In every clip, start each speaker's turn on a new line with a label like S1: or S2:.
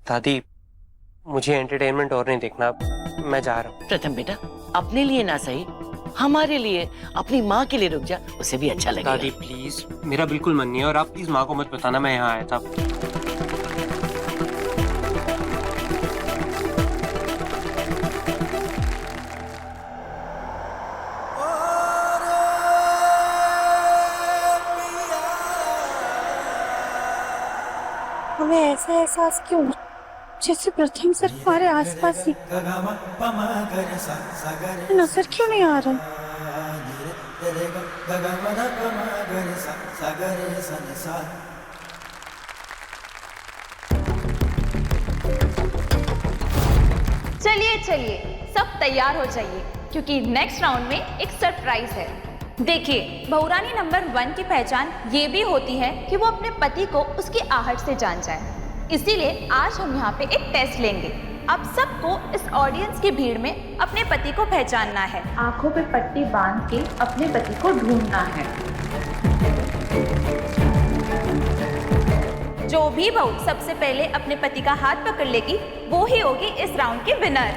S1: दादी, मुझे एंटरटेनमेंट और नहीं देखना, मैं जा रहा हूँ।
S2: प्रथम बेटा, अपने लिए ना सही, हमारे लिए, अपनी माँ के लिए रुक जा, उसे भी अच्छा लगेगा।
S1: दादी प्लीज, मेरा बिल्कुल मन नहीं है और आप प्लीज माँ को मत बताना मैं यहाँ आया था।
S3: हमें ऐसा एहसास क्यों जैसे प्रथम सिर्फ हमारे आसपास ही, नजर क्यों नहीं आ रहा?
S4: चलिए चलिए, सब तैयार हो जाइए क्योंकि नेक्स्ट राउंड में एक सरप्राइज है। देखिए, बहुरानी नंबर 1 की पहचान ये भी होती है कि वो अपने पति को उसकी आहट से जान जाए। इसीलिए आज हम यहाँ पे एक टेस्ट लेंगे। अब सबको इस ऑडियंस की भीड़ में अपने पति को पहचानना है। आंखों पे पट्टी बांध के अपने पति को ढूंढना है। जो भी बहू सबसे पहले अपने पति का हाथ पकड़ लेगी वो ही होगी इस राउंड की विनर।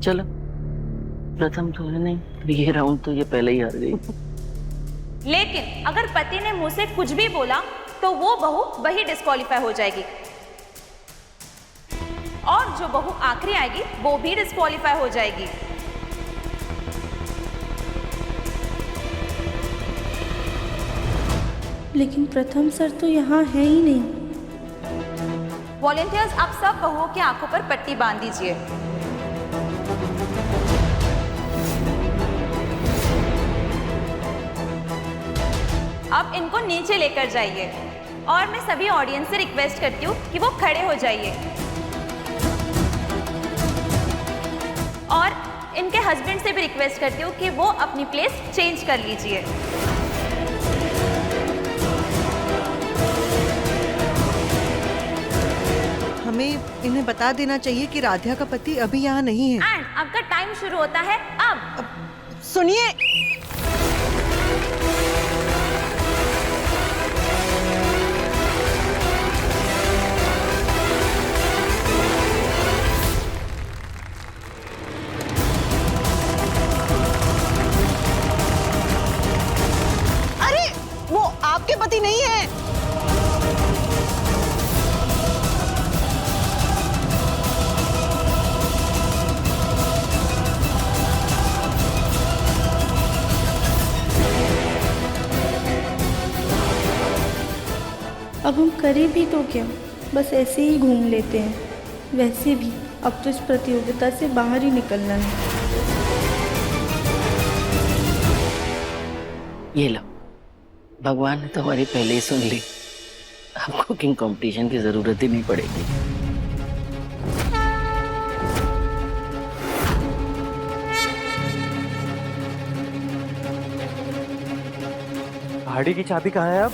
S2: चलो, प्रथम तो है नहीं, ये राउंड तो ये पहले ही हार गई।
S4: लेकिन अगर पति ने मुंह से कुछ भी बोला तो वो बहू वही डिस्क्वालीफाई हो जाएगी और जो बहू आखिरी आएगी वो भी डिस्क्वालीफाई हो जाएगी।
S3: लेकिन प्रथम सर तो यहाँ है ही नहीं।
S4: वॉलेंटियर्स, आप सब बहुओं की आंखों पर पट्टी बांध दीजिए। अब इनको नीचे लेकर जाइए और मैं सभी ऑडियंस से रिक्वेस्ट करती हूँ कि वो खड़े हो जाइए और इनके हस्बैंड से भी रिक्वेस्ट करती हूँ कि वो अपनी प्लेस चेंज कर लीजिए।
S5: हमें इन्हें बता देना चाहिए कि राधिया का पति अभी यहाँ नहीं है।
S4: एंड आपका टाइम शुरू होता है अब।
S5: सुनिए, अरे वो आपके पति नहीं है।
S3: अब हम करें भी तो क्या, बस ऐसे ही घूम लेते हैं। वैसे भी अब तो इस प्रतियोगिता से बाहर ही निकलना है।
S2: ये लो, भगवान ने तो हमारी पहले ही सुन ली, अब कुकिंग कंपटीशन की जरूरत ही नहीं पड़ेगी।
S1: गाड़ी की चाबी कहाँ है अब?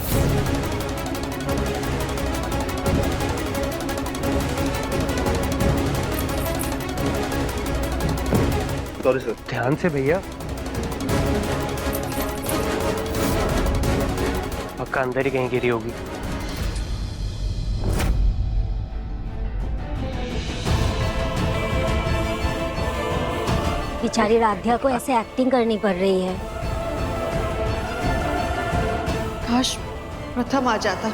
S6: Sorry sir.
S1: ध्यान से भैया, पक्का अंदर ही कहीं गिरी होगी।
S7: बेचारी राधिया को ऐसे एक्टिंग करनी पड़ रही है।
S5: काश प्रथम आ जाता।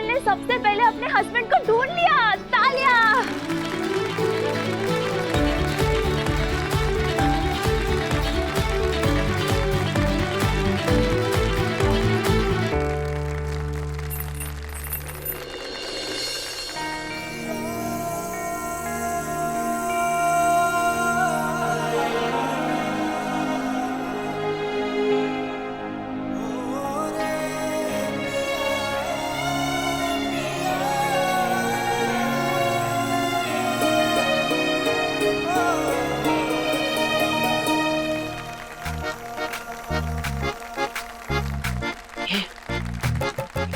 S4: ने सबसे पहले अपने हस्बैंड को ढूंढ लिया। तालियां।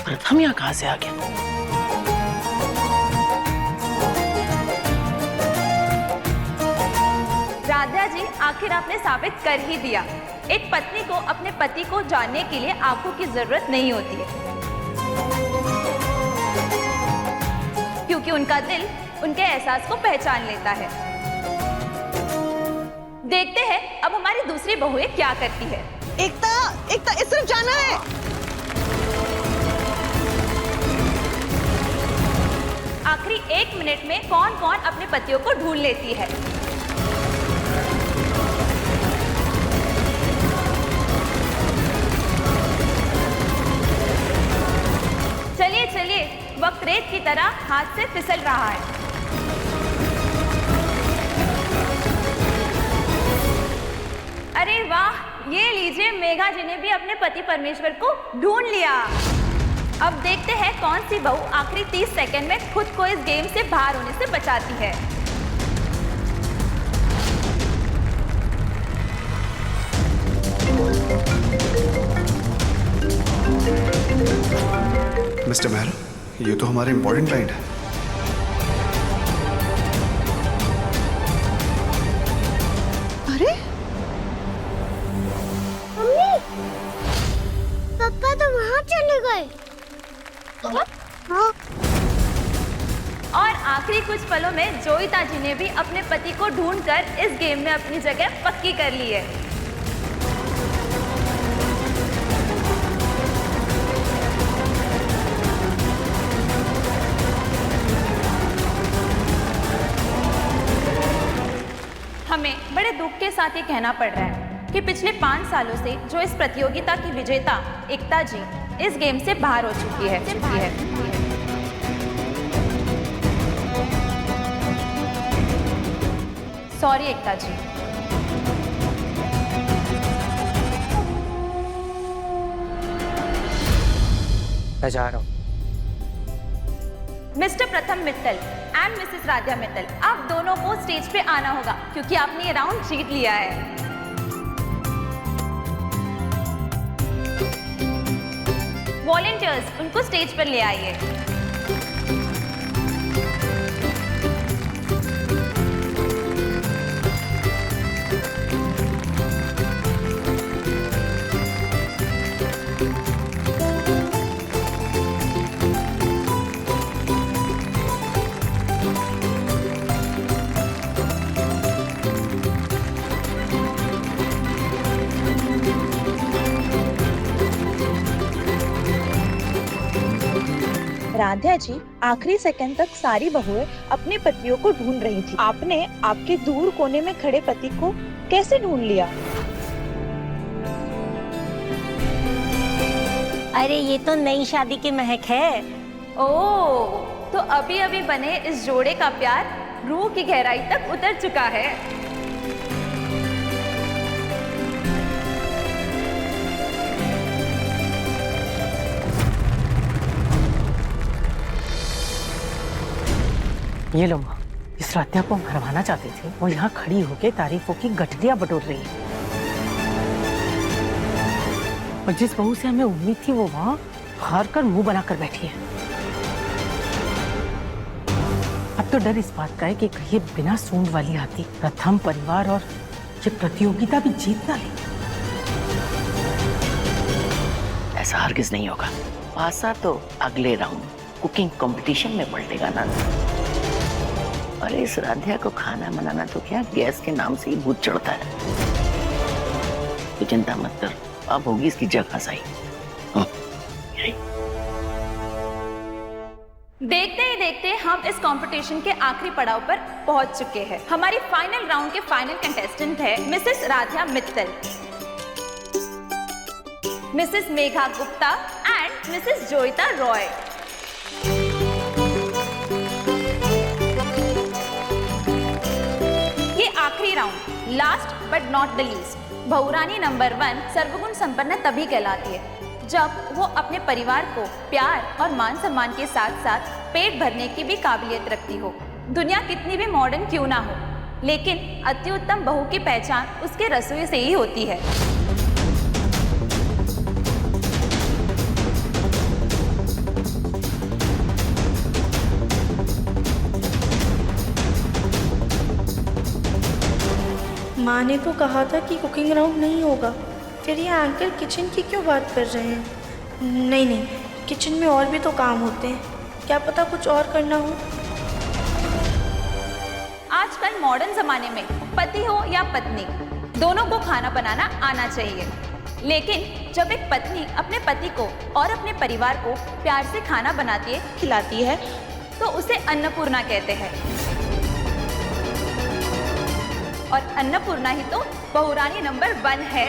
S2: प्रथम यहाँ कहाँ से आ गया?
S4: राधा जी, आखिर आपने साबित कर ही दिया, एक पत्नी को अपने पति को जानने के लिए आंखों की जरूरत नहीं होती है, क्योंकि उनका दिल उनके एहसास को पहचान लेता है। देखते हैं अब हमारी दूसरी बहुएं क्या करती है।
S5: एकता, एकता, इस तरफ जाना है।
S4: आखिरी 1 मिनट में कौन कौन अपने पतियों को ढूंढ लेती है। चलिए चलिए, वक्त रेत की तरह हाथ से फिसल रहा है। अरे वाह, ये लीजिए, मेघा जी ने भी अपने पति परमेश्वर को ढूंढ लिया। अब देखते हैं कौन सी बहू आखिरी 30 सेकंड में खुद को इस गेम से बाहर होने से बचाती है।
S6: मिस्टर मेहरा, ये तो हमारे इंपॉर्टेंट क्लाइंट है।
S5: अरे
S8: मम्मी, पापा तो वहाँ चले गए। हाँ।
S4: और आखिरी कुछ पलों में जोईता जी ने भी अपने पति को ढूंढकर इस गेम में अपनी जगह पक्की कर ली है। हमें बड़े दुख के साथ ये कहना पड़ रहा है कि पिछले 5 सालों से जो इस प्रतियोगिता की विजेता एकता जी इस गेम से बाहर हो चुकी है। सॉरी एकता जी।
S1: मैं जा रहा हूँ।
S4: मिस्टर प्रथम मित्तल एंड मिसेस राधा मित्तल, आप दोनों को स्टेज पे आना होगा क्योंकि आपने ये राउंड जीत लिया है। वॉलंटियर्स, उनको स्टेज पर ले आइए।
S9: राधा जी, आखिरी सेकंड तक सारी बहुएं अपने पतियों को ढूंढ रही थी। आपने आपके दूर कोने में खड़े पति को कैसे ढूंढ लिया?
S7: अरे ये तो नई शादी की महक है।
S4: ओह, तो अभी अभी बने इस जोड़े का प्यार रूह की गहराई तक उतर चुका है।
S2: ये लो माँ, इस राध्या को हम हरवाना चाहते थे, वो यहाँ खड़ी होके तारीफों की गठरियां बटोर रही है। और जिस बहू से हमें उम्मीद थी वो वहाँ हार कर मुंह बनाकर बैठी है। अब तो डर इस बात का है कि कहीं बिना सूंड वाली हाथी प्रथम परिवार और ये प्रतियोगिता भी जीत ना ले। ऐसा हरगिज नहीं होगा। पासा तो अगले राउंड कुकिंग कंपटीशन में पलटेगा ना। अरे इस राध्या को खाना बनाना तो क्या, गैस के नाम से ही भूत चढ़ता है। तो चिंता मत कर, अब होगी इसकी जगह सही।
S4: देखते ही देखते हम इस कंपटीशन के आखिरी पड़ाव पर पहुंच चुके हैं। हमारी फाइनल राउंड के फाइनल कंटेस्टेंट है Mrs Radhya Mittal, Mrs Megha Gupta and Mrs Joyita Roy. ये आखिरी round, last but not the least. बहुरानी नंबर 1 सर्वगुण संपन्न तभी कहलाती है जब वो अपने परिवार को प्यार और मान सम्मान के साथ साथ पेट भरने की भी काबिलियत रखती हो। दुनिया कितनी भी मॉडर्न क्यों ना हो, लेकिन अति उत्तम बहू की पहचान उसके रसोई से ही होती है।
S3: माँ ने तो कहा था कि कुकिंग राउंड नहीं होगा, फिर ये अंकल किचन की क्यों बात कर रहे हैं? नहीं, किचन में और भी तो काम होते हैं, क्या पता कुछ और करना हो।
S4: आजकल मॉडर्न जमाने में पति हो या पत्नी, दोनों को खाना बनाना आना चाहिए। लेकिन जब एक पत्नी अपने पति को और अपने परिवार को प्यार से खाना बनाती है, खिलाती है, तो उसे अन्नपूर्णा कहते हैं। और अन्नपूर्णा ही तो बहुरानी नंबर 1 है।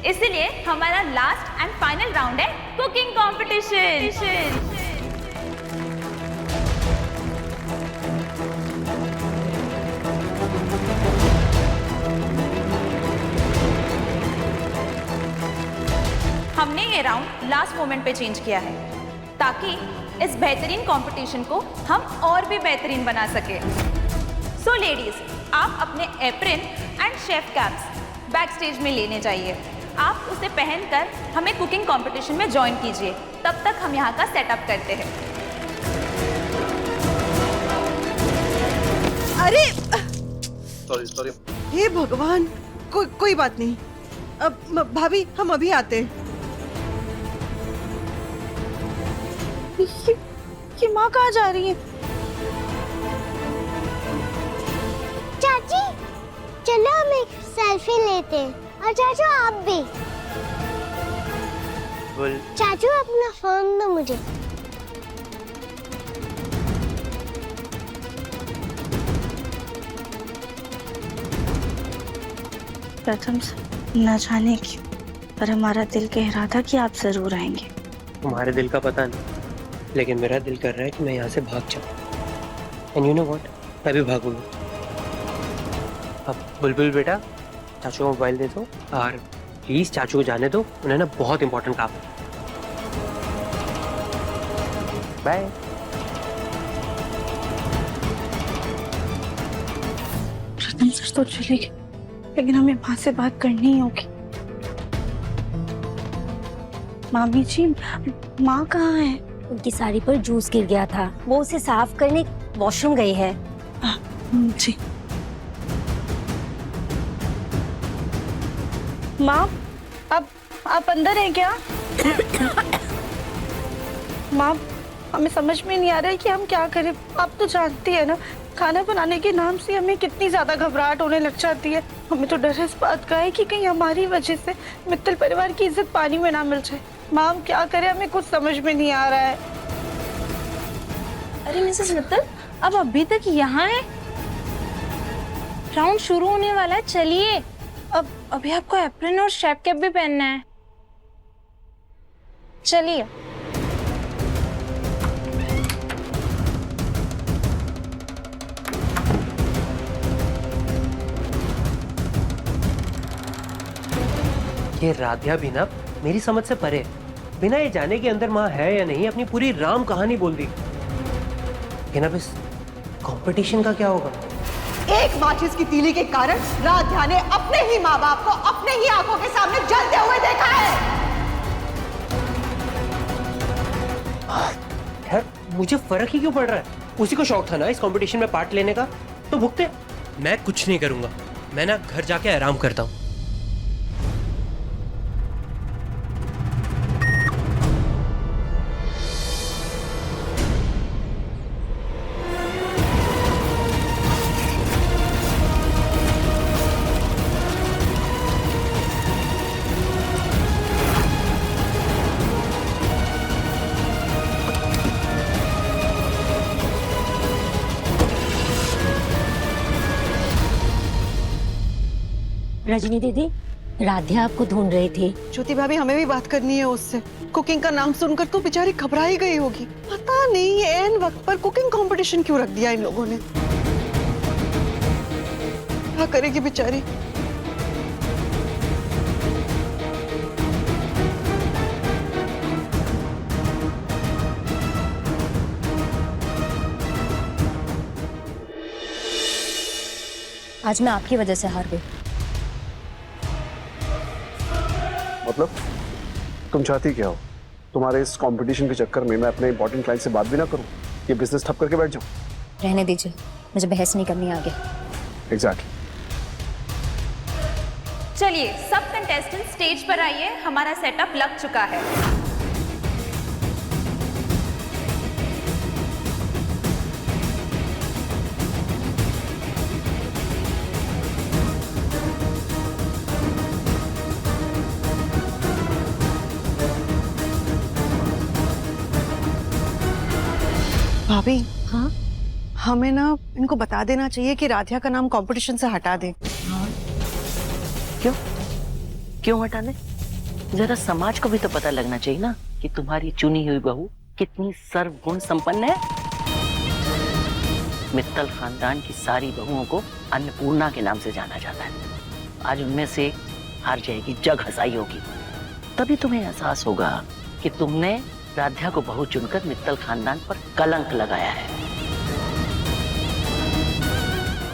S4: इसलिए हमारा लास्ट एंड फाइनल राउंड है कुकिंग कंपटीशन। हमने ये राउंड लास्ट मोमेंट पे चेंज किया है ताकि इस बेहतरीन कंपटीशन को हम और भी बेहतरीन बना सके। सो लेडीज, आप अपने apron and chef caps back stage में लेने जाइए। आप उसे पहनकर हमें कुकिंग कंपटीशन में ज्वाइन कीजिए। तब तक हम यहाँ का सेटअप करते हैं।
S5: अरे
S6: सॉरी
S5: हे भगवान, कोई बात नहीं। अब भाभी, हम अभी आते हैं।
S9: ये माँ कहाँ जा रही है?
S8: चाची चलो हम एक सेल्फी लेते हैं, और चाचू आप भी।
S1: बोल।
S8: चाचू अपना फोन दो मुझे।
S7: प्रथम से न जाने क्यों, पर हमारा दिल कह रहा था कि आप जरूर आएंगे।
S1: तुम्हारे दिल का पता नहीं, लेकिन मेरा दिल कर रहा है कि मैं यहाँ से भाग जाऊँ। एंड यू नो व्हाट, मैं भी भागूंगा। अब बुलबुल बेटा, चाचू को मोबाइल दे दो और प्लीज चाचू को जाने दो, उन्हें ना बहुत इंपॉर्टेंट काम है। बाय।
S7: प्रथम सर तो चले गए, लेकिन हमें माँ से बात करनी ही होगी। मामी जी, माँ कहाँ है?
S10: उनकी साड़ी पर जूस गिर गया था, वो उसे साफ करने वॉशरूम गई है।
S7: जी। माँ, आप अंदर हैं क्या? माँ, हमें समझ में नहीं आ रहा है कि हम क्या करें। आप तो जानती है ना, खाना बनाने के नाम से हमें कितनी ज्यादा घबराहट होने लग जाती है। हमें तो डर इस बात का है कि कहीं हमारी वजह से मित्तल परिवार की इज्जत पानी में ना मिल जाए। माँ, हम क्या करें, हमें कुछ समझ में नहीं आ रहा है।
S9: अरे मिसेस मित्तल, अब अभी तक यहाँ है? राउंड शुरू होने वाला है, चलिए। अब अभी आपको एप्रन और शेफ कैप भी पहनना है। चलिए।
S1: ये राध्या भी ना मेरी समझ से परे, बिना ये जाने के अंदर माँ है या नहीं, अपनी पूरी राम कहानी बोल दी। ये ना बस कंपटीशन का क्या होगा?
S5: एक माचिस की तीली के कारण राध्या ने अपने ही माँ बाप को अपने ही आंखों के सामने जलते हुए देखा है।
S1: यार, मुझे फर्क ही क्यों पड़ रहा है? उसी को शौक था ना इस कंपटीशन में पार्ट लेने का, तो भुगते। मैं कुछ नहीं करूंगा, मैं ना घर जाके आराम करता हूँ।
S10: रजनी दीदी, राध्या आपको ढूंढ रही थी।
S5: ज्योति भाभी, हमें भी बात करनी है उससे। कुकिंग का नाम सुनकर तो बेचारी घबरा ही गई होगी। पता नहीं ऐन वक्त पर कुकिंग कंपटीशन क्यों रख दिया इन लोगों ने। क्या करेगी बेचारी।
S10: आज मैं आपकी वजह से हार गई।
S6: मतलब तुम चाहती क्या हो? तुम्हारे इस कंपटीशन के चक्कर में मैं अपने इंपॉर्टेंट क्लाइंट से बात भी ना करूं, ये बिजनेस ठप करके बैठ जाऊं?
S10: रहने दीजिए, मुझे बहस नहीं करनी आगे।
S6: एग्जैक्टली।
S4: चलिए सब कंटेस्टेंट स्टेज पर आइए, हमारा सेटअप लग चुका है।
S5: भाभी,
S10: हाँ?
S5: हमें ना इनको बता देना चाहिए कि राधिया का नाम कंपटीशन से हटा दे।
S2: क्यों क्यों हटा दे? जरा समाज को भी तो पता लगना चाहिए ना कि तुम्हारी चुनी हुई बहू कितनी सर्वगुण संपन्न है। मित्तल खानदान की सारी बहुओं को अन्नपूर्णा के नाम से जाना जाता है। आज उनमें से हार जाएगी, जग हंसाई होगी, तभी तुम्हें एहसास होगा कि तुमने राध्या को बहू चुनकर मित्तल खानदान पर कलंक लगाया है।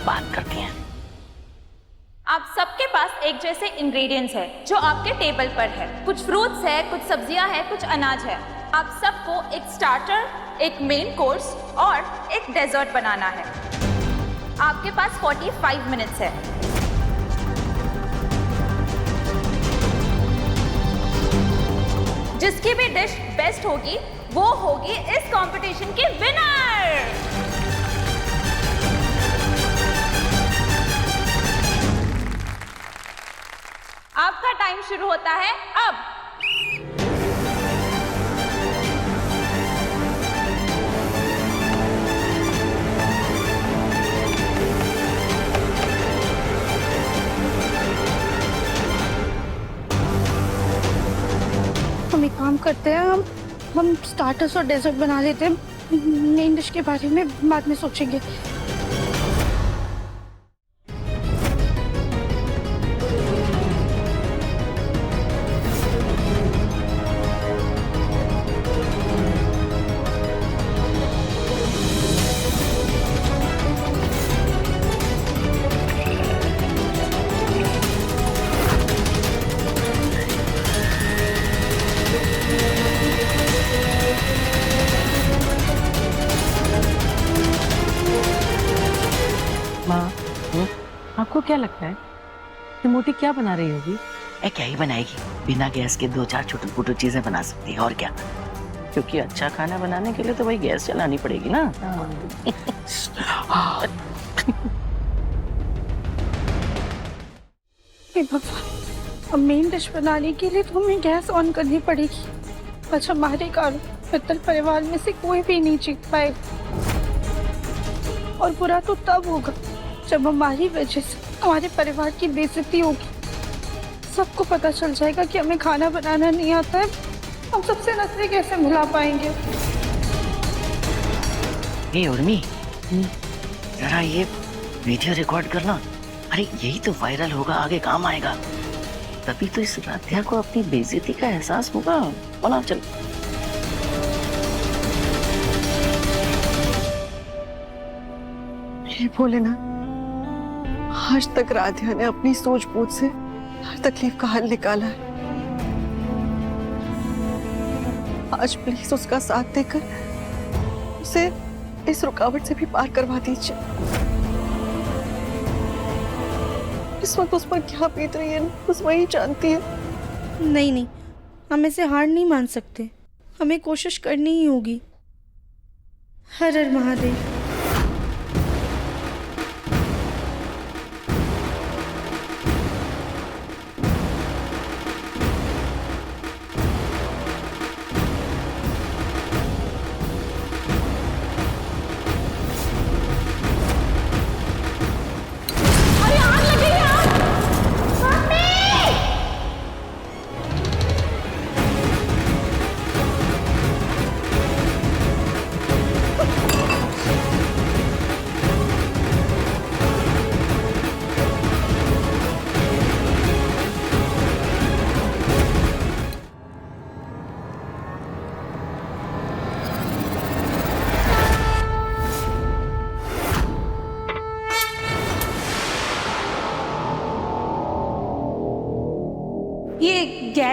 S2: बात करती हैं।
S4: आप सबके पास एक जैसे इंग्रेडिएंट्स है जो आपके टेबल पर है। कुछ फ्रूट्स है, कुछ सब्जियां है, कुछ अनाज है। आप सबको एक स्टार्टर, एक मेन कोर्स और एक डेजर्ट बनाना है। आपके पास 45 मिनट्स है। जिसकी भी डिश बेस्ट होगी वो होगी इस कंपटीशन की विनर। आपका टाइम शुरू होता है अब।
S7: हम एक काम करते हैं, हम स्टार्टर्स और डेजर्ट बना लेते हैं। मेन डिश के बारे में बाद में सोचेंगे।
S11: आपको क्या लगता है कि मोटी क्या बना रही होगी?
S2: क्या ही बनाएगी, बिना गैस के 2-4 छोटी छोटी चीजें बना सकती है और क्या। क्योंकि अच्छा खाना बनाने के लिए तो भाई गैस चलानी पड़ेगी ना।
S7: अब मेन डिश बनाने के लिए तो हमें गैस ऑन करनी पड़ेगी। अच्छा, हमारे कारण मित्तल परिवार में से कोई भी नहीं जीत पाए। और बुरा तो तब होगा जब हमारी वजह से हमारे परिवार की बेइज्जती होगी। सबको पता चल जाएगा कि हमें खाना बनाना नहीं आता है। हम सबसे नजरें कैसे मिला पाएंगे?
S2: उर्मी, जरा ये वीडियो रिकॉर्ड करना। अरे यही तो वायरल होगा, आगे काम आएगा। तभी तो इस राध्या को अपनी बेइज्जती का एहसास होगा। बोला चल।
S5: ये बोले ना, आज तक राधिया ने अपनी सूझबूझ से हर तकलीफ का हल निकाला है। आज प्लीज उसका साथ देकर उसे इस रुकावट से भी पार करवा दीजिए। इस वक्त उस पर क्या बीत रही है बस वही जानती है।
S3: नहीं नहीं, हम इसे हार नहीं मान सकते। हमें कोशिश करनी ही होगी। हर हर महादेव।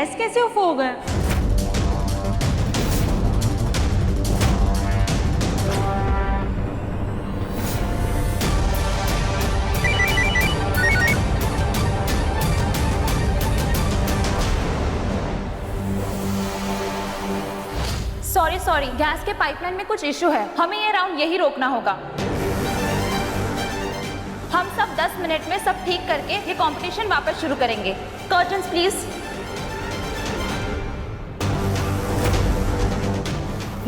S9: गैस कैसे ऑफ हो गया?
S4: सॉरी, गैस के पाइपलाइन में कुछ इशू है, हमें ये राउंड यही रोकना होगा। हम सब 10 मिनट में सब ठीक करके ये कंपटीशन वापस शुरू करेंगे। Curtains please.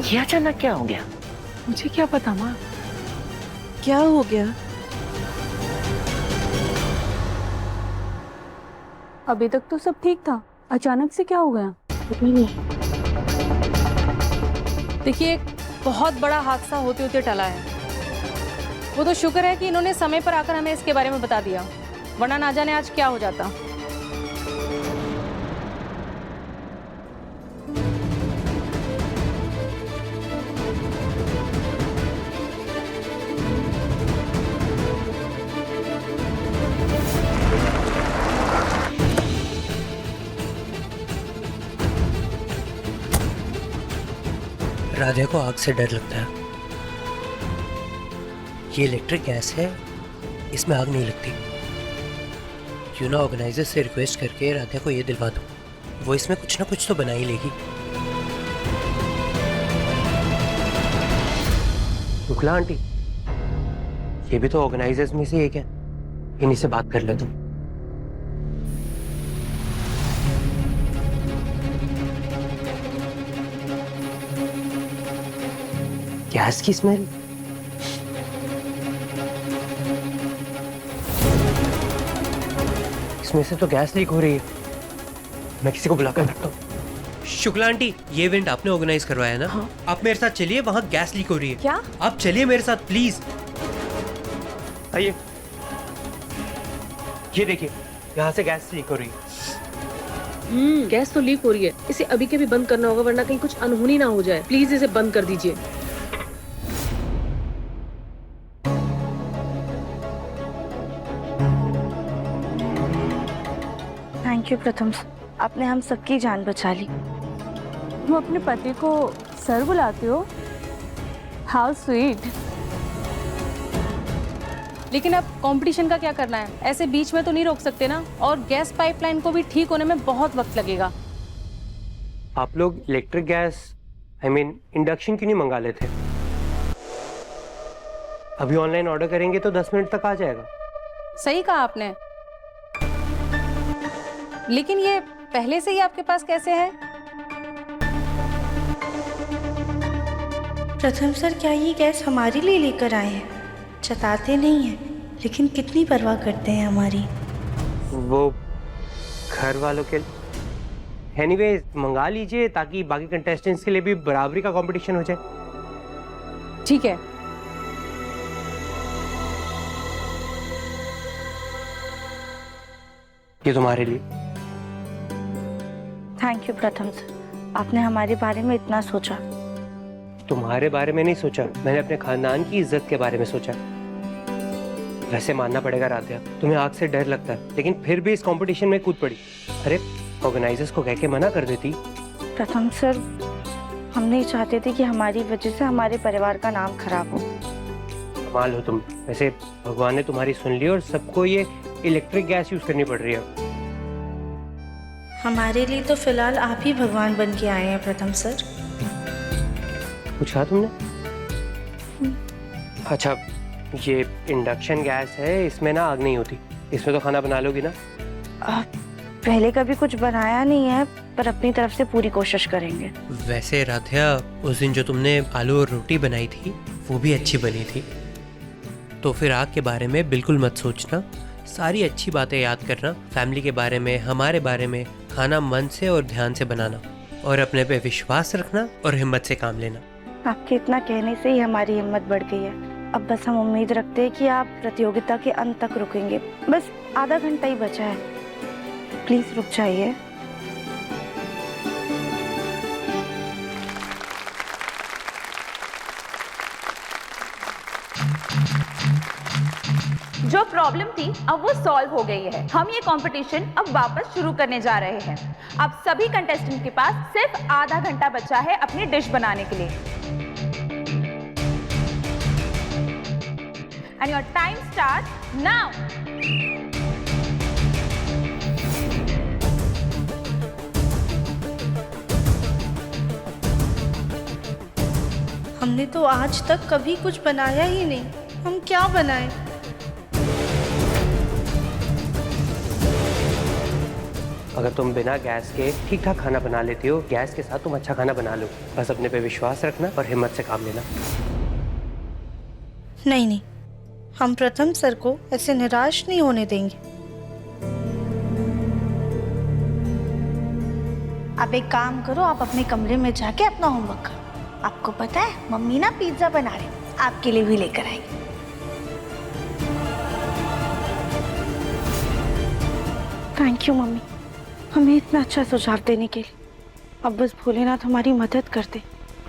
S2: ये अचानक क्या हो गया?
S11: मुझे क्या पता माँ।
S5: क्या हो गया?
S9: अभी तक तो सब ठीक था, अचानक से क्या हो गया?
S11: देखिए, एक बहुत बड़ा हादसा होते होते टला है। वो तो शुक्र है कि इन्होंने समय पर आकर हमें इसके बारे में बता दिया, वरना ना जाने आज क्या हो जाता।
S1: राधे को आग से डर लगता है। ये इलेक्ट्रिक गैस है, इसमें आग नहीं लगती। क्यों ना ऑर्गेनाइजर से रिक्वेस्ट करके राधे को ये दिलवा दूं, वो इसमें कुछ ना कुछ तो बना ही लेगी। शुक्ला आंटी, ये भी तो ऑर्गेनाइजर्स में से एक है, इन्हीं से बात कर ले तुम। गैस की स्मेल। इसमें से तो गैस लीक हो रही है। मैं किसी को बुलाकर रखता हूँ। शुक्ला आंटी, ये इवेंट आपने ऑर्गेनाइज करवाया है ना? हाँ। आप मेरे साथ चलिए, वहाँ गैस लीक हो रही है।
S9: क्या?
S1: आप चलिए मेरे साथ प्लीज। आइए, ये देखिए, यहाँ से गैस लीक हो रही है।
S11: गैस तो लीक हो रही है, इसे अभी के भी बंद करना होगा, वरना कहीं कुछ अनहोनी ना हो जाए। प्लीज इसे बंद कर दीजिए।
S7: थैंक यू प्रथम, आपने हम सबकी जान बचा ली।
S9: तुम अपने पति को सर बुलाते हो? How sweet.
S11: लेकिन अब कंपटीशन का क्या करना है? ऐसे बीच में तो नहीं रोक सकते ना, और गैस पाइपलाइन को भी ठीक होने में बहुत वक्त लगेगा।
S1: आप लोग इलेक्ट्रिक गैस इंडक्शन क्यों नहीं मंगा लेते? अभी ऑनलाइन ऑर्डर करेंगे तो 10 मिनट तक आ जाएगा।
S11: सही कहा आपने, लेकिन ये पहले से ही आपके पास कैसे है?
S3: प्रथम सर, क्या ये गैस हमारे लिए लेकर आए हैं? जताते नहीं हैं, लेकिन कितनी परवाह करते हैं हमारी।
S1: वो घर वालों के एनीवेज मंगा लीजिए, ताकि बाकी कंटेस्टेंट्स के लिए भी बराबरी का कंपटीशन हो जाए।
S11: ठीक है।
S1: ये तुम्हारे लिए।
S7: थैंक यू प्रथम सर, आपने हमारे बारे में इतना सोचा।
S1: तुम्हारे बारे में नहीं सोचा, मैंने अपने खानदान की इज्जत के बारे में सोचा। वैसे मानना पड़ेगा राध्या, तुम्हें आग से डर लगता है, लेकिन फिर भी इस कंपटीशन में कूद पड़ी। अरे ऑर्गेनाइजर्स को कह के मना कर देती।
S7: प्रथम सर, हम नहीं चाहते थे कि हमारी वजह से हमारे परिवार का नाम खराब हो।
S1: कमाल हो तुम। वैसे भगवान ने तुम्हारी सुन ली और सबको ये इलेक्ट्रिक गैस यूज करनी पड़ रही है।
S3: हमारे लिए तो फिलहाल आप ही भगवान बन के आए हैं प्रथम सर।
S1: कुछ कहा तुमने? अच्छा, ये इंडक्शन गैस है, इसमें ना आग नहीं होती। इसमें तो खाना बना लोगी ना?
S7: पहले कभी कुछ बनाया नहीं है, पर अपनी तरफ से पूरी कोशिश करेंगे।
S1: वैसे राध्या, उस दिन जो तुमने आलू और रोटी बनाई थी वो भी अच्छी बनी थी। तो फिर आग के बारे में बिल्कुल मत सोचना, सारी अच्छी बातें याद करना, फैमिली के बारे में, हमारे बारे में। खाना मन से और ध्यान से बनाना, और अपने पे विश्वास रखना और हिम्मत से काम लेना।
S7: आपके इतना कहने से ही हमारी हिम्मत बढ़ गई है। अब बस हम उम्मीद रखते हैं कि आप प्रतियोगिता के अंत तक रुकेंगे। बस आधा घंटा ही बचा है, प्लीज रुक जाइए।
S4: जो प्रॉब्लम थी अब वो सॉल्व हो गई है। हम ये कंपटीशन अब वापस शुरू करने जा रहे हैं। अब सभी कंटेस्टेंट के पास सिर्फ आधा घंटा बचा है अपनी डिश बनाने के लिए। And your time starts now.
S3: हमने तो आज तक कभी कुछ बनाया ही नहीं, हम क्या बनाएं?
S1: अगर तुम बिना गैस के ठीक ठाक खाना बना लेती हो, गैस के साथ तुम अच्छा खाना बना लो। बस अपने पे विश्वास रखना और हिम्मत से काम लेना।
S3: नहीं नहीं, हम प्रथम सर को ऐसे निराश नहीं होने देंगे। आप एक काम करो, आप अपने कमरे में जाके अपना होमवर्क करो। आपको पता है मम्मी ना पिज्जा बना रहे, आपके लिए भी लेकर आएंगे। थैंक यू मम्मी, हमें इतना अच्छा सुझाव देने के लिए। अब बस भोलेनाथ हमारी मदद कर दे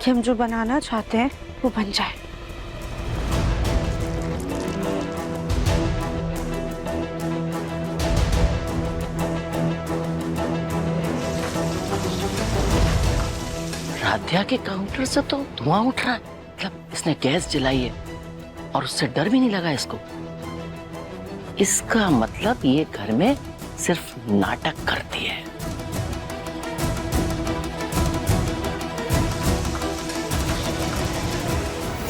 S3: कि हम जो बनाना चाहते हैं वो बन जाए।
S2: राध्या के काउंटर से तो धुआं उठ रहा है। मतलब इसने गैस जलाई है और उससे डर भी नहीं लगा इसको। इसका मतलब ये घर में सिर्फ नाटक करती है।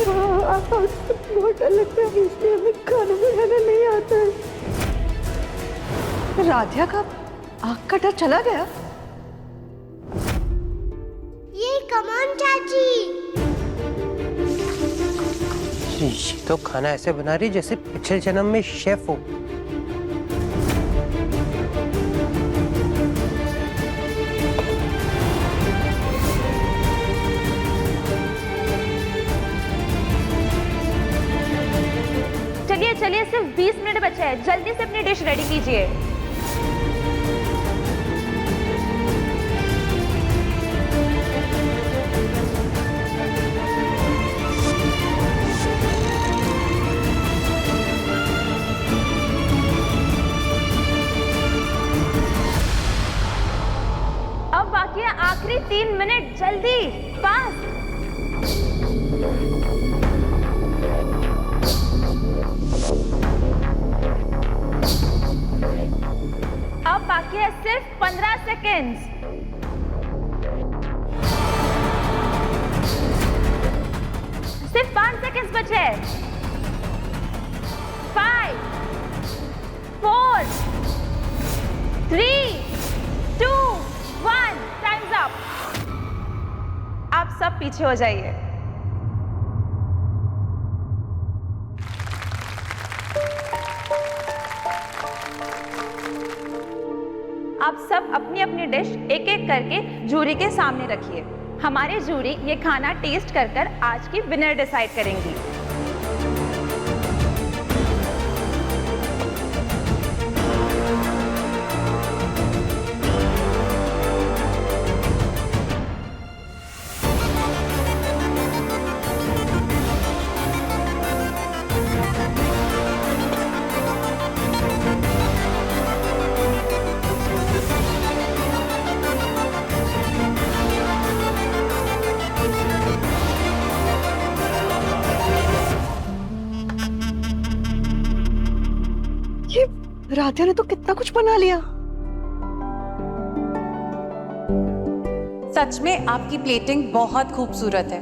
S7: बहुत डर लगता है, इसलिए हमें खाना बनाना नहीं आता है। राधिया का आँख का डर चला गया।
S8: ये कमान चाची।
S1: ये तो खाना ऐसे बना रही जैसे पिछले जन्म में शेफ हो।
S4: चलिए चलिए, सिर्फ 20 मिनट बचे हैं, जल्दी से अपनी डिश रेडी कीजिए। अब बाकी है आखिरी 3 मिनट, जल्दी फास्ट। अब बाकी है सिर्फ 15 सेकेंड्स। सिर्फ 5 सेकेंड्स बचे। 5, 4, 3, 2, 1, टाइम्स अप। आप सब पीछे हो जाइए। आप सब अपनी अपनी डिश एक एक करके जूरी के सामने रखिए। हमारे जूरी ये खाना टेस्ट कर कर आज की विनर डिसाइड करेंगी।
S5: राधिया ने तो कितना कुछ बना लिया।
S11: सच में आपकी प्लेटिंग बहुत खूबसूरत है।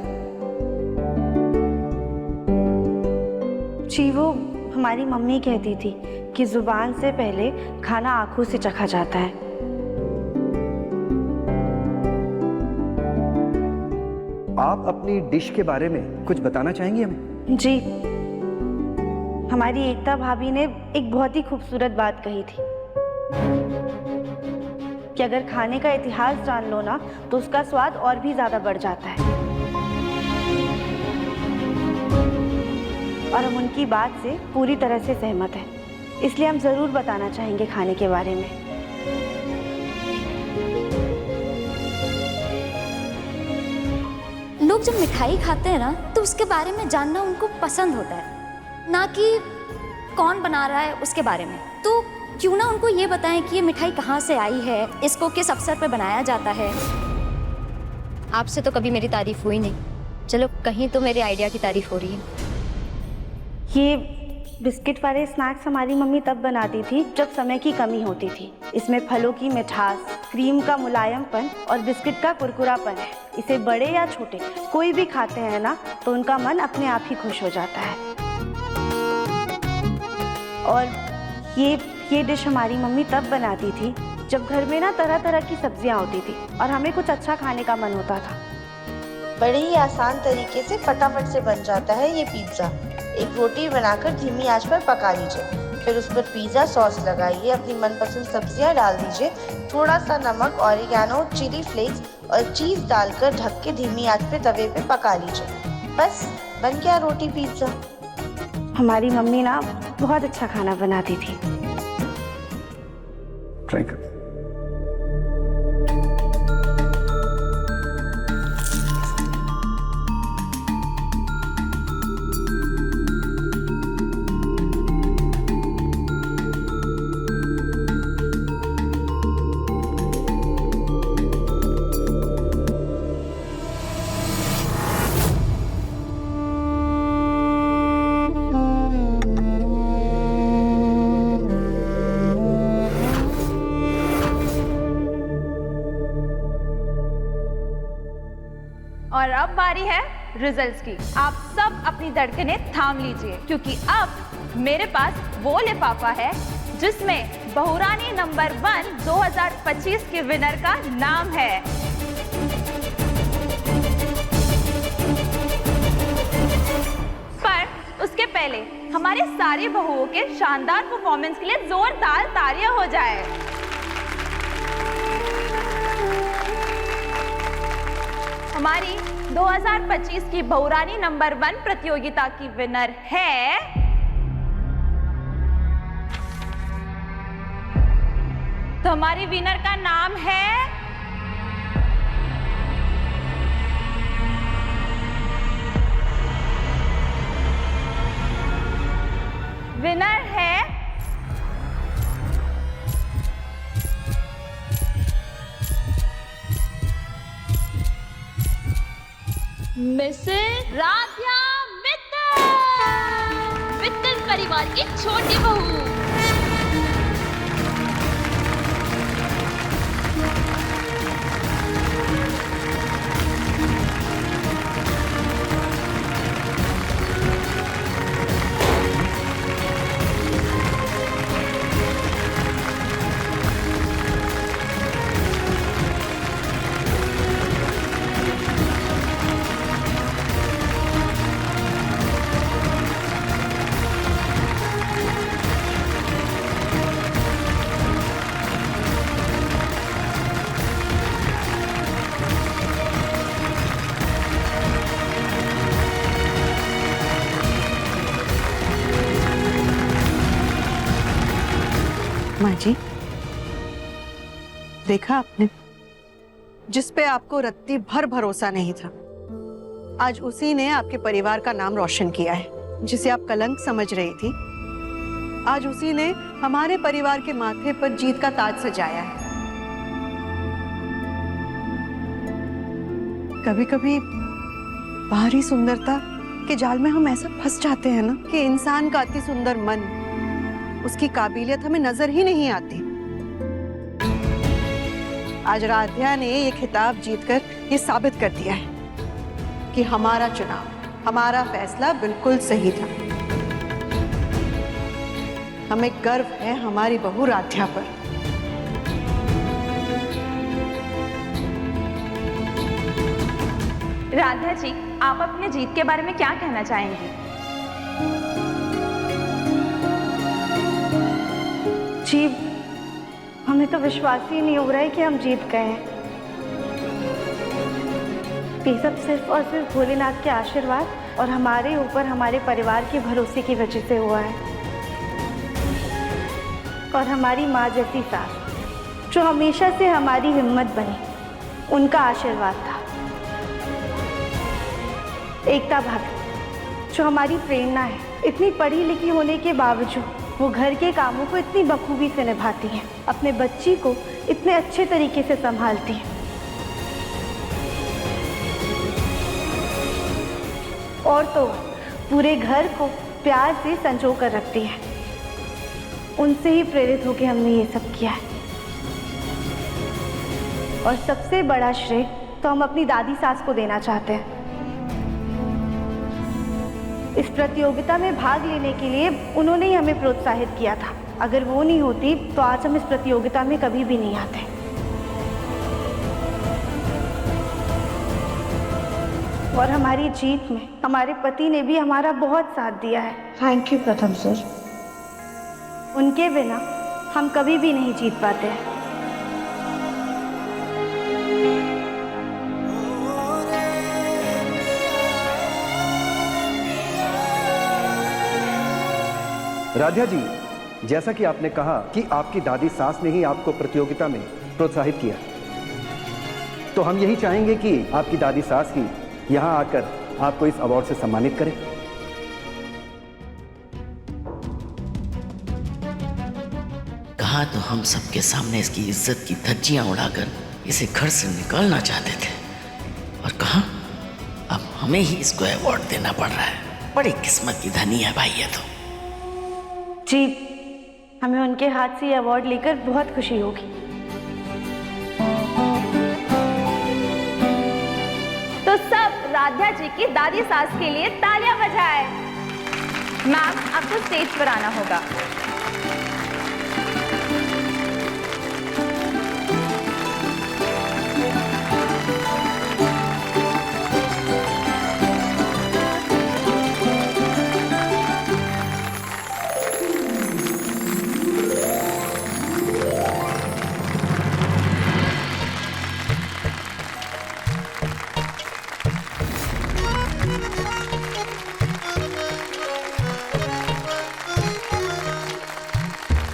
S3: जी, वो हमारी मम्मी कहती थी कि जुबान से पहले खाना आंखों से चखा जाता है।
S12: आप अपनी डिश के बारे में कुछ बताना चाहेंगी हमें?
S3: जी, हमारी एकता भाभी ने एक बहुत ही खूबसूरत बात कही थी कि अगर खाने का इतिहास जान लो ना तो उसका स्वाद और भी ज्यादा बढ़ जाता है। और हम उनकी बात से पूरी तरह से सहमत हैं, इसलिए हम जरूर बताना चाहेंगे खाने के बारे में।
S10: लोग जब मिठाई खाते हैं ना तो उसके बारे में जानना उनको पसंद होता है, ना कि कौन बना रहा है उसके बारे में। तो क्यों ना उनको ये बताएं कि ये मिठाई कहाँ से आई है, इसको किस अवसर पर बनाया जाता है। आपसे तो कभी मेरी तारीफ हुई नहीं, चलो कहीं तो मेरे आइडिया की तारीफ हो रही है।
S7: ये बिस्किट वाले स्नैक्स हमारी मम्मी तब बनाती थी जब समय की कमी होती थी। इसमें फलों की मिठास, क्रीम का मुलायमपन और बिस्किट का कुरकुरापन है। इसे बड़े या छोटे कोई भी खाते हैं ना तो उनका मन अपने आप ही खुश हो जाता है। और ये डिश हमारी मम्मी तब बनाती थी जब घर में ना तरह तरह की सब्जियां होती थी और हमें कुछ अच्छा खाने का मन होता था।
S13: बड़े ही आसान तरीके से फटाफट से बन जाता है ये पिज्ज़ा। एक रोटी बनाकर धीमी आंच पर पका लीजिए, फिर उस पर पिज़्ज़ा सॉस लगाइए, अपनी मनपसंद सब्जियां डाल दीजिए, थोड़ा सा नमक, ऑरिगेनो, चिली फ्लेक्स और चीज़ डालकर ढक के धीमी आंच पे तवे पे पका लीजिए। बस बन गया रोटी पिज़्ज़ा।
S7: हमारी मम्मी ना बहुत अच्छा खाना बनाती थी।
S6: ट्राई कर।
S4: और अब बारी है रिजल्ट्स की। आप सब अपनी धड़कनें थाम लीजिए, क्योंकि अब मेरे पास वो लिफाफा है जिसमें बहुरानी नंबर 1 2025 के विनर का नाम है। पर उसके पहले हमारी सारी बहुओं के शानदार परफॉर्मेंस के लिए जोरदार तालियां हो जाए। हमारी 2025 की बहुरानी नंबर 1 प्रतियोगिता की विनर है तो हमारी विनर का नाम है विनर है मिसेस राध्या मित्तल, मित्तल परिवार की छोटी बहू।
S5: माँ जी, देखा आपने, जिस पे आपको रत्ती भर भरोसा नहीं था, आज उसी ने आपके परिवार का नाम रोशन किया है। जिसे आप कलंक समझ रही थी, आज उसी ने हमारे परिवार के माथे पर जीत का ताज सजाया है। कभी कभी बाहरी सुंदरता के जाल में हम ऐसा फंस जाते हैं ना कि इंसान का अति सुंदर मन, उसकी काबिलियत हमें नजर ही नहीं आती। आज राध्या ने ये खिताब जीतकर ये साबित कर दिया है कि हमारा चुनाव, हमारा फैसला बिल्कुल सही था। हमें गर्व है हमारी बहू राध्या पर।
S4: राध्या जी, आप अपने जीत के बारे में क्या कहना चाहेंगी?
S7: जी, हमें तो विश्वास ही नहीं हो रहा है कि हम जीत गए हैं। ये सब सिर्फ और सिर्फ भोलेनाथ के आशीर्वाद और हमारे ऊपर हमारे परिवार के भरोसे की वजह से हुआ है। और हमारी माँ जैसी सास जो हमेशा से हमारी हिम्मत बनी, उनका आशीर्वाद था। एकता भाभी जो हमारी प्रेरणा है, इतनी पढ़ी लिखी होने के बावजूद वो घर के कामों को इतनी बखूबी से निभाती हैं, अपने बच्ची को इतने अच्छे तरीके से संभालती हैं, और तो पूरे घर को प्यार से संजो कर रखती है। उनसे ही प्रेरित होकर हमने ये सब किया है। और सबसे बड़ा श्रेय तो हम अपनी दादी सास को देना चाहते हैं। इस प्रतियोगिता में भाग लेने के लिए उन्होंने ही हमें प्रोत्साहित किया था। अगर वो नहीं होती तो आज हम इस प्रतियोगिता में कभी भी नहीं आते। और हमारी जीत में हमारे पति ने भी हमारा बहुत साथ दिया है।
S13: थैंक यू प्रथम सर।
S7: उनके बिना हम कभी भी नहीं जीत पाते हैं।
S12: राधिया जी, जैसा कि आपने कहा कि आपकी दादी सास ने ही आपको प्रतियोगिता में प्रोत्साहित किया, तो हम यही चाहेंगे कि आपकी दादी सास ही यहाँ आकर आपको इस अवार्ड से सम्मानित करें।
S2: कहा तो हम सबके सामने इसकी इज्जत की धज्जियां उड़ाकर इसे घर से निकालना चाहते थे, और कहा अब हमें ही इसको अवार्ड देना पड़ रहा है। बड़ी किस्मत की धनी है भाई ये तो।
S7: जी, हमें उनके हाथ से ये अवार्ड लेकर बहुत खुशी होगी।
S4: तो सब राधिया जी की दादी सास के लिए तालियां बजाएं। मैम, आपको स्टेज पर आना होगा।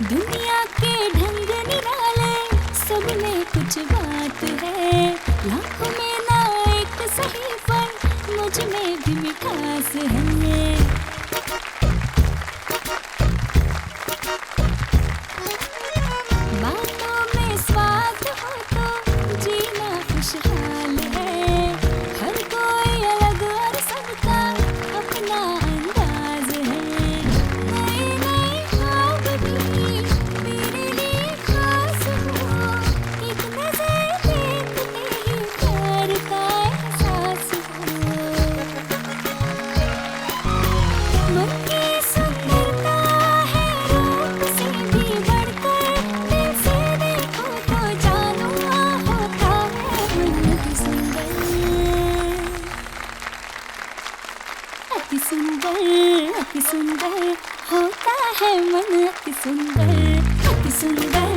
S14: दुनिया के ढंग निराले, सब में कुछ बात है। लाखों में ना एक सही, पर मुझ में भी मिठास है। बातों में स्वाद हो तो जीना खुशहाल है। हर कोई अलग और सबका अपना अंदाज है। नए नए ख्वाब भी मेरे लिए खास हो। एक नजर देखते ही प्यार का एहसास हो। मन की सुंदरता है रूप से भी बढ़कर। दिल से देखो तो जानो होता है मन अति सुंदर। अति सुंदर, अति सुंदर होता है मन अति सुंदर। अति सुंदर,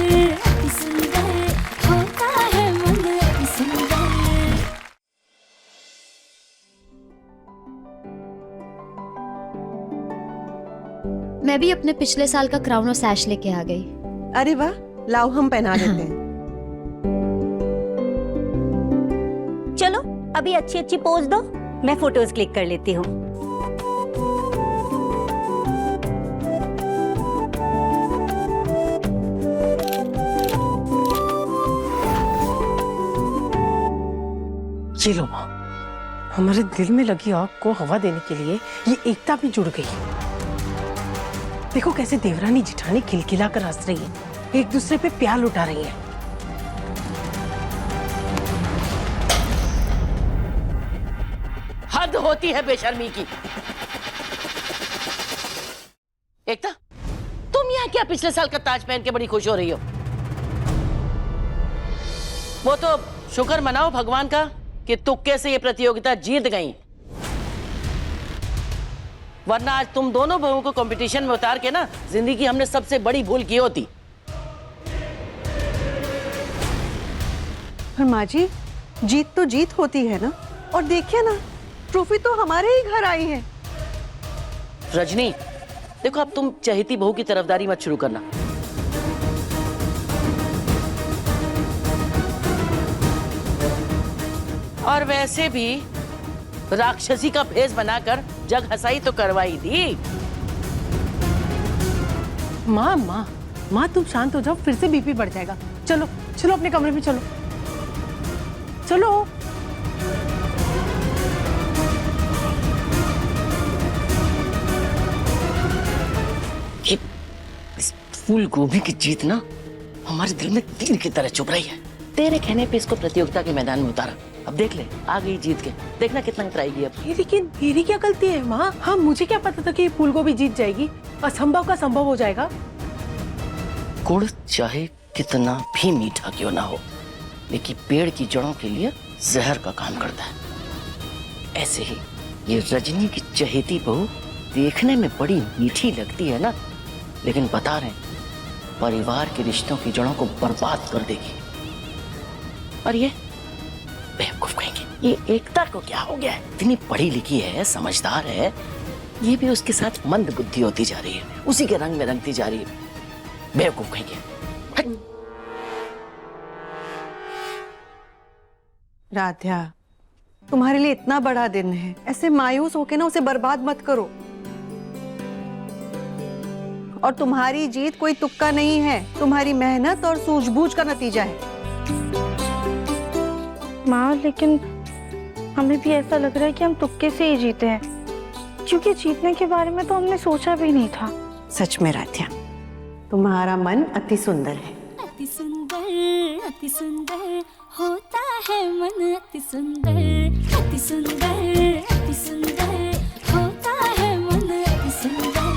S14: अति सुंदर होता है मन अति सुंदर।
S10: मैं भी अपने पिछले साल का क्राउन और सैश लेके आ गई।
S5: अरे वाह, लाओ हम पहना देते हैं।
S15: चलो अभी अच्छी अच्छी पोज दो, मैं फोटोज क्लिक कर लेती हूँ।
S1: ये लो माँ, हमारे दिल में लगी आग को हवा देने के लिए ये एकता भी जुड़ गई। देखो कैसे देवरानी जिठानी खिलखिला कर हंस रही है, एक दूसरे पे प्यार लुटा रही है।
S2: हद होती है बेशर्मी की। एकता, तुम यहाँ क्या पिछले साल का ताज पहन के बड़ी खुश हो रही हो? वो तो शुक्र मनाओ भगवान का कि तुक्के से ये प्रतियोगिता जीत गई, वरना आज तुम दोनों बहुओं को कंपटीशन में उतार के ना जिंदगी की हमने सबसे बड़ी भूल की होती।
S5: पर माँ जी, जीत तो जीत होती है ना, और देखिए ना, ट्रॉफी तो हमारे ही घर आई है।
S2: रजनी, देखो अब तुम चहेती बहू की तरफदारी मत शुरू करना। और वैसे भी राक्षसी का भेष बनाकर जग हंसाई तो करवाई थी।
S11: माँ माँ माँ तुम शांत हो जाओ, फिर से बीपी बढ़ जाएगा। चलो चलो अपने कमरे में चलो चलो।
S2: ये इस फूल गोभी की जीत ना हमारे दिल में तीर की तरह चुभ रही है। तेरे कहने पे इसको प्रतियोगिता के मैदान में उतारा, अब देख ले आ गई जीत के, देखना कितना उतराएगी अब।
S11: लेकिन मेरी क्या गलती है माँ? हाँ मुझे क्या पता था कि ये फूल गोभी जीत जाएगी, असंभव का संभव हो जाएगा।
S2: गुड़ चाहे कितना भी मीठा क्यों ना हो, लेकिन पेड़ की जड़ों के लिए जहर का काम करता है। ऐसे ही ये रजनी की चहेती बहू देखने में बड़ी मीठी लगती है ना, लेकिन बता रहे परिवार के रिश्तों की जड़ों को बर्बाद कर देगी। और ये बेवकूफ कहेंगे, ये एकता को क्या हो गया है? इतनी पढ़ी लिखी है, समझदार है, ये भी उसके साथ मंद बुद्धि होती जा रही है, उसी के रंग में रंगती जा रही है। बेवकूफ कहेंगे।
S5: राध्या, तुम्हारे लिए इतना बड़ा दिन है, ऐसे मायूस होके ना उसे बर्बाद मत करो। और तुम्हारी जीत कोई तुक्का नहीं है, तुम्हारी मेहनत और सूझबूझ का नतीजा है।
S7: माँ लेकिन हमें भी ऐसा लग रहा है कि हम तुक्के से ही जीते हैं, क्योंकि जीतने के बारे में तो हमने सोचा भी नहीं था।
S5: सच में राध्या, तुम्हारा मन अति सुंदर है।
S14: अति सुंदर होता है मन, अति सुंदर होता है मन, अति सुंदर।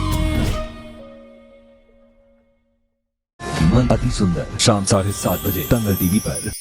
S16: मन अति सुंदर शाम 7:30 बजे दंगल टीवी पर।